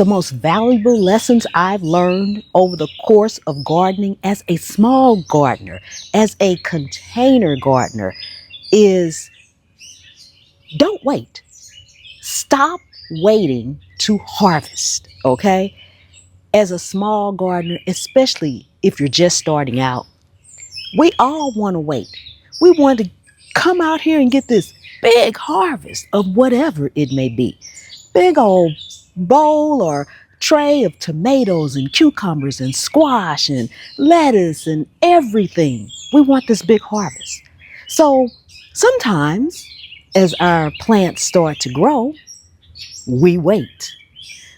the most valuable lessons I've learned over the course of gardening as a small gardener, as a container gardener, is don't wait. Stop waiting to harvest, okay? As a small gardener, especially if you're just starting out, we all want to wait. We want to come out here and get this big harvest of whatever it may be. Big old bowl or tray of tomatoes and cucumbers and squash and lettuce and everything. We want this big harvest. So sometimes as our plants start to grow, we wait.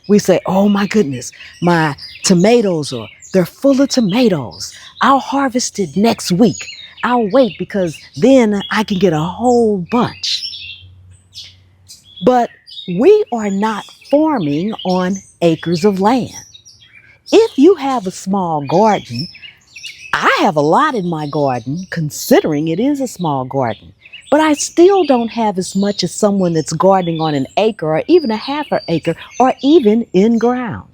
We say, oh my goodness, my tomatoes they're full of tomatoes. I'll harvest it next week. I'll wait because then I can get a whole bunch. But we are not farming on acres of land. If you have a small garden, I have a lot in my garden, considering it is a small garden. But I still don't have as much as someone that's gardening on an acre or even a half an acre or even in ground.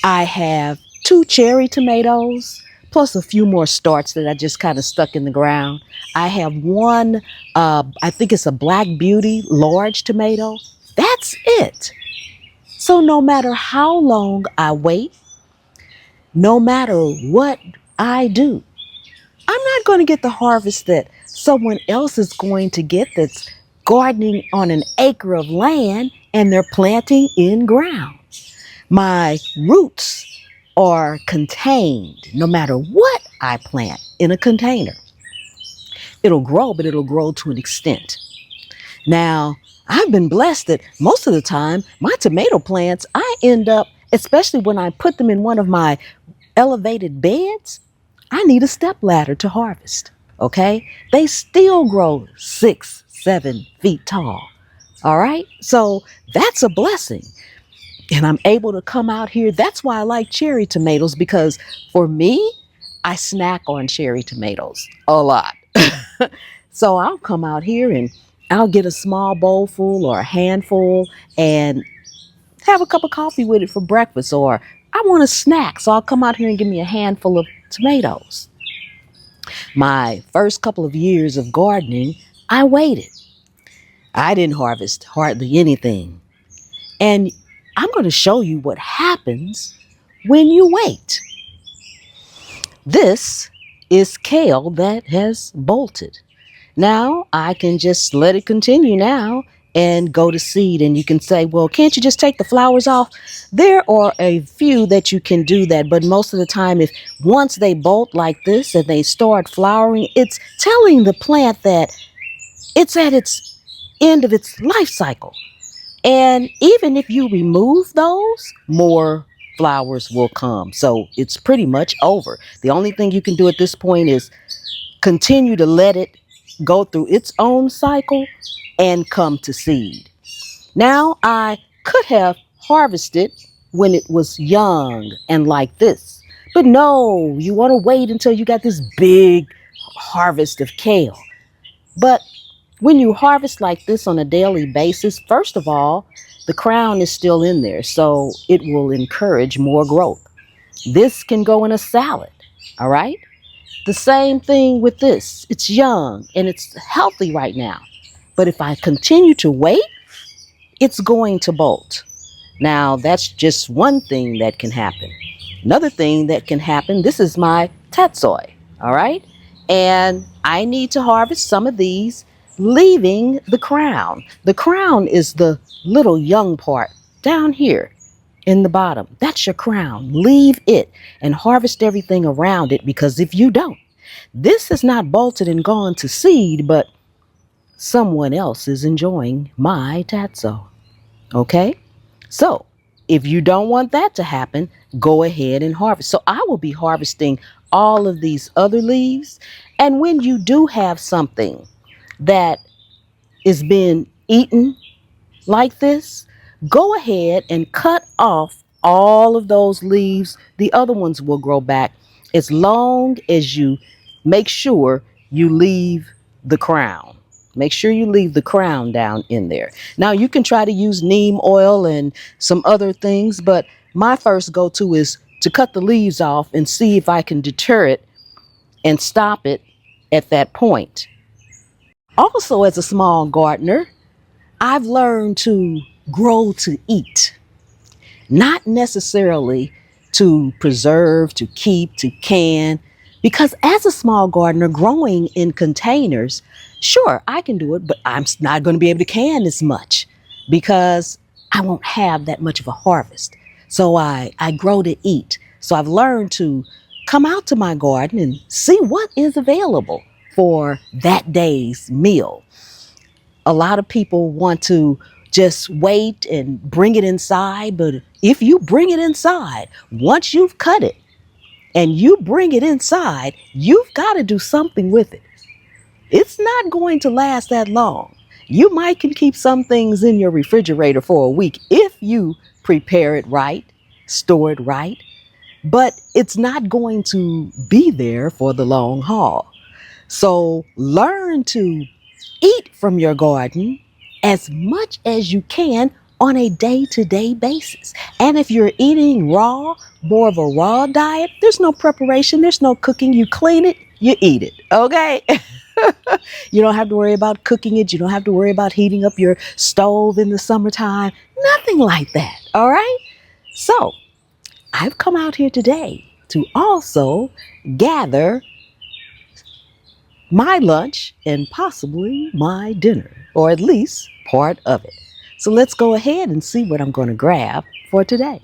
I have 2 cherry tomatoes, plus a few more starts that I just kind of stuck in the ground. I have one, I think it's a Black Beauty large tomato. That's it. So no matter how long I wait, no matter what I do, I'm not going to get the harvest that someone else is going to get that's gardening on an acre of land and they're planting in ground. My roots are contained no matter what I plant in a container. It'll grow, but it'll grow to an extent. Now, I've been blessed that most of the time, my tomato plants, I end up, especially when I put them in one of my elevated beds, I need a step ladder to harvest, okay? They still grow 6, 7 feet tall, all right? So that's a blessing. And I'm able to come out here. That's why I like cherry tomatoes, because for me, I snack on cherry tomatoes a lot. So I'll come out here and I'll get a small bowl full or a handful and have a cup of coffee with it for breakfast, or I want a snack, so I'll come out here and give me a handful of tomatoes. My first couple of years of gardening, I waited. I didn't harvest hardly anything. And I'm going to show you what happens when you wait. This is kale that has bolted. Now I can just let it continue now and go to seed. And you can say, well, can't you just take the flowers off? There are a few that you can do that. But most of the time, if once they bolt like this and they start flowering, it's telling the plant that it's at its end of its life cycle. And even if you remove those, more flowers will come. So it's pretty much over. The only thing you can do at this point is continue to let it go through its own cycle and come to seed. Now I could have harvested when it was young and like this, but no, you want to wait until you got this big harvest of kale. But when you harvest like this on a daily basis, first of all, the crown is still in there, so it will encourage more growth. This can go in a salad, all right? The same thing with this. It's young and it's healthy right now. But if I continue to wait, it's going to bolt. Now, that's just one thing that can happen. Another thing that can happen, this is my tatsoi, all right? And I need to harvest some of these, leaving the crown. The crown is the little young part down here in the bottom. That's your crown. Leave it and harvest everything around it, because if you don't, this is not bolted and gone to seed, but someone else is enjoying my tatso. Okay? So if you don't want that to happen, go ahead and harvest. So I will be harvesting all of these other leaves. And when you do have something that is being eaten like this, go ahead and cut off all of those leaves. The other ones will grow back as long as you make sure you leave the crown. Make sure you leave the crown down in there. Now you can try to use neem oil and some other things, but my first go-to is to cut the leaves off and see if I can deter it and stop it at that point. Also, as a small gardener, I've learned to grow to eat, not necessarily to preserve, to keep, to can. Because as a small gardener growing in containers, sure, I can do it, but I'm not going to be able to can as much because I won't have that much of a harvest. So I grow to eat. So I've learned to come out to my garden and see what is available for that day's meal. A lot of people want to just wait and bring it inside, but if you bring it inside, once you've cut it and you bring it inside, you've got to do something with it. It's not going to last that long. You might can keep some things in your refrigerator for a week if you prepare it right, store it right, but it's not going to be there for the long haul. So learn to eat from your garden as much as you can on a day-to-day basis. And if you're eating raw, more of a raw diet, there's no preparation, there's no cooking. You clean it, you eat it, okay? You don't have to worry about cooking it. You don't have to worry about heating up your stove in the summertime. Nothing like that, all right? So I've come out here today to also gather my lunch and possibly my dinner, or at least part of it. So let's go ahead and see what I'm going to grab for today.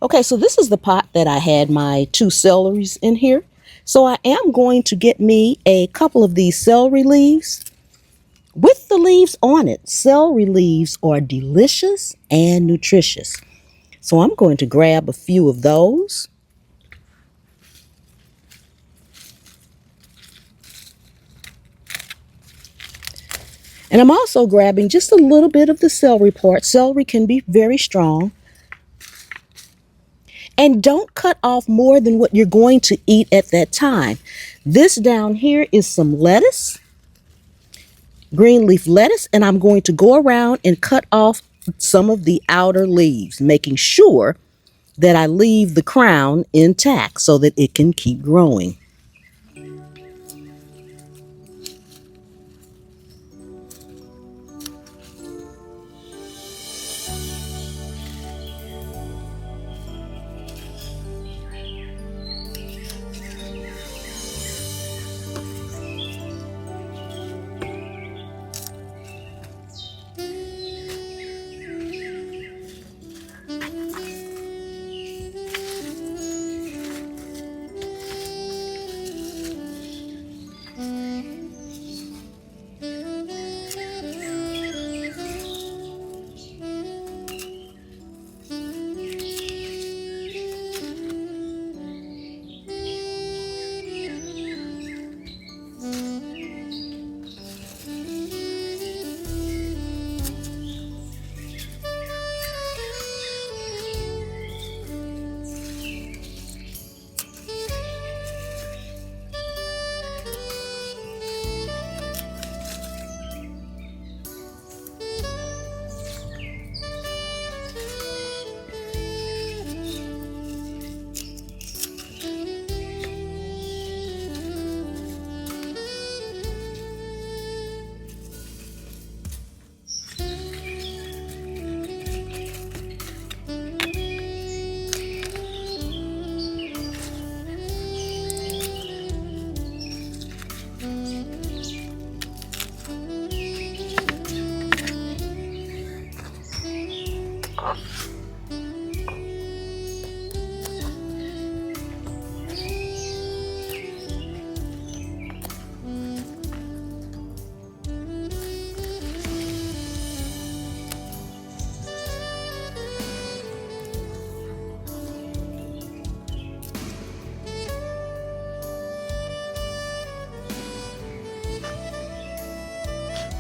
Okay, so this is the pot that I had my 2 celeries in here. So I am going to get me a couple of these celery leaves with the leaves on it. Celery leaves are delicious and nutritious. So I'm going to grab a few of those. And I'm also grabbing just a little bit of the celery part. Celery can be very strong. And don't cut off more than what you're going to eat at that time. This down here is some lettuce, green leaf lettuce, and I'm going to go around and cut off some of the outer leaves, making sure that I leave the crown intact so that it can keep growing.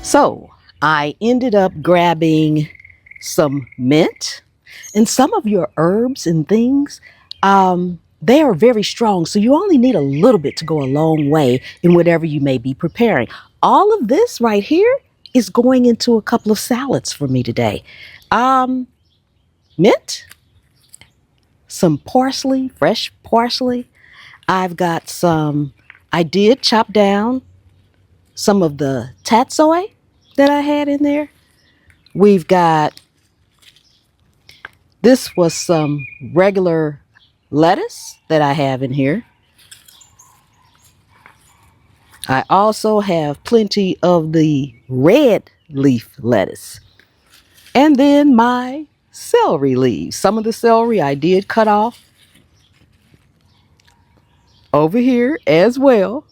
So I ended up grabbing some mint and some of your herbs and things. They are very strong, so you only need a little bit to go a long way in whatever you may be preparing. all of this right here is going into a couple of salads for me today. Mint, some parsley, fresh parsley. I've got I did chop down some of the tatsoi that I had in there. We've got, this was some regular lettuce that I have in here. I also have plenty of the red leaf lettuce. And then my celery leaves. Some of the celery I did cut off over here as well.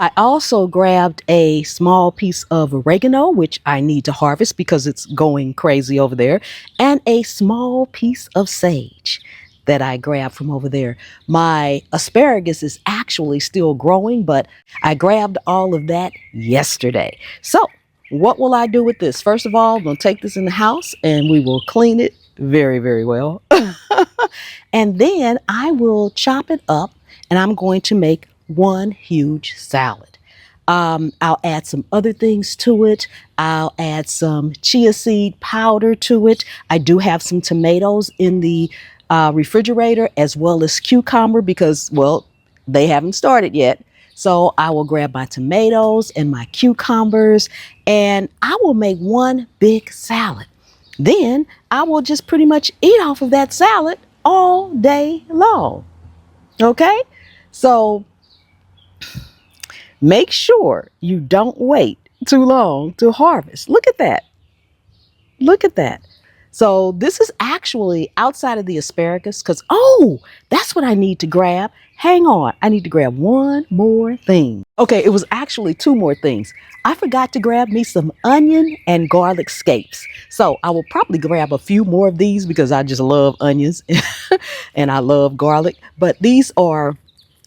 I also grabbed a small piece of oregano, which I need to harvest because it's going crazy over there, and a small piece of sage that I grabbed from over there. My asparagus is actually still growing, but I grabbed all of that yesterday. So what will I do with this? First of all, I'm going to take this in the house and we will clean it very, very well. And then I will chop it up and I'm going to make one huge salad. I'll add some other things to it. I'll add some chia seed powder to it. I do have some tomatoes in the refrigerator as well as cucumber because, well, they haven't started yet. So I will grab my tomatoes and my cucumbers and I will make one big salad. Then I will just pretty much eat off of that salad all day long. Okay? So make sure you don't wait too long to harvest. Look at that. Look at that. So this is actually outside of the asparagus because, oh, that's what I need to grab. Hang on. I need to grab one more thing. Okay, it was actually two more things. I forgot to grab me some onion and garlic scapes. So I will probably grab a few more of these because I just love onions and I love garlic. But these are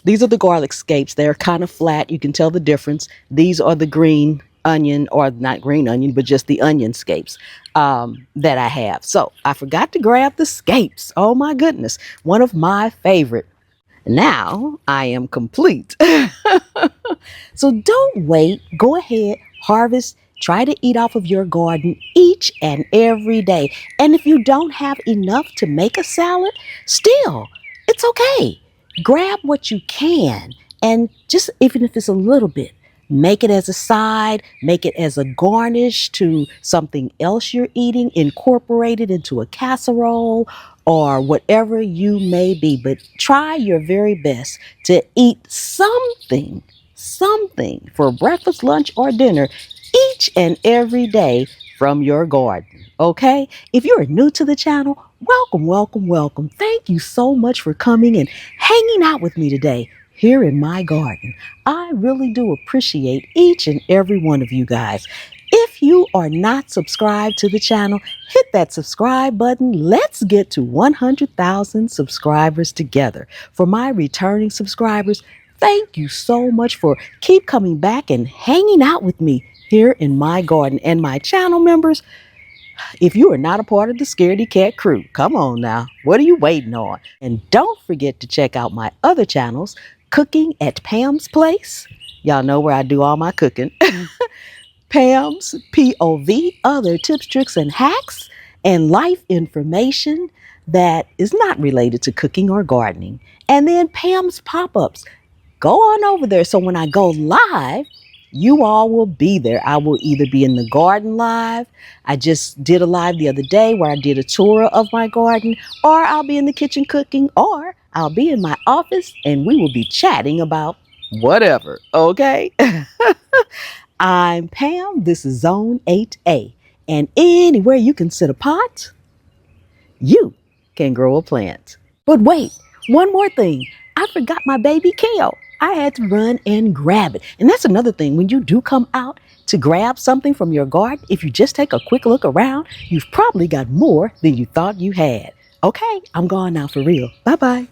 the garlic scapes. They're kind of flat. You can tell the difference. These are the green onion, or not green onion, but just the onion scapes that I have. So I forgot to grab the scapes. Oh my goodness. One of my favorite. Now I am complete. So don't wait. Go ahead, harvest. Try to eat off of your garden each and every day. And if you don't have enough to make a salad, still, it's okay. Grab what you can and just, even if it's a little bit, make it as a side, make it as a garnish to something else you're eating, incorporate it into a casserole or whatever you may be. But try your very best to eat something for breakfast, lunch, or dinner each and every day from your garden. Okay? If you're new to the channel, welcome, welcome, welcome. Thank you so much for coming and hanging out with me today here in my garden. I really do appreciate each and every one of you guys. If you are not subscribed to the channel, hit that subscribe button. Let's get to 100,000 subscribers together. For my returning subscribers, thank you so much for keep coming back and hanging out with me here in my garden. And my channel members, if you are not a part of the Scaredy Cat crew, come on now. What are you waiting on? And don't forget to check out my other channels, Cooking at Pam's Place. Y'all know where I do all my cooking. Pam's POV, other tips, tricks, and hacks, and life information that is not related to cooking or gardening. And then Pam's pop-ups. Go on over there so when I go live, you all will be there. I will either be in the garden live. I just did a live the other day where I did a tour of my garden, or I'll be in the kitchen cooking, or I'll be in my office and we will be chatting about whatever. Okay? I'm Pam. This is Zone 8A. And anywhere you can sit a pot, you can grow a plant. But wait, one more thing. I forgot my baby kale. I had to run and grab it. And that's another thing. When you do come out to grab something from your garden, if you just take a quick look around, you've probably got more than you thought you had. Okay, I'm gone now for real. Bye-bye.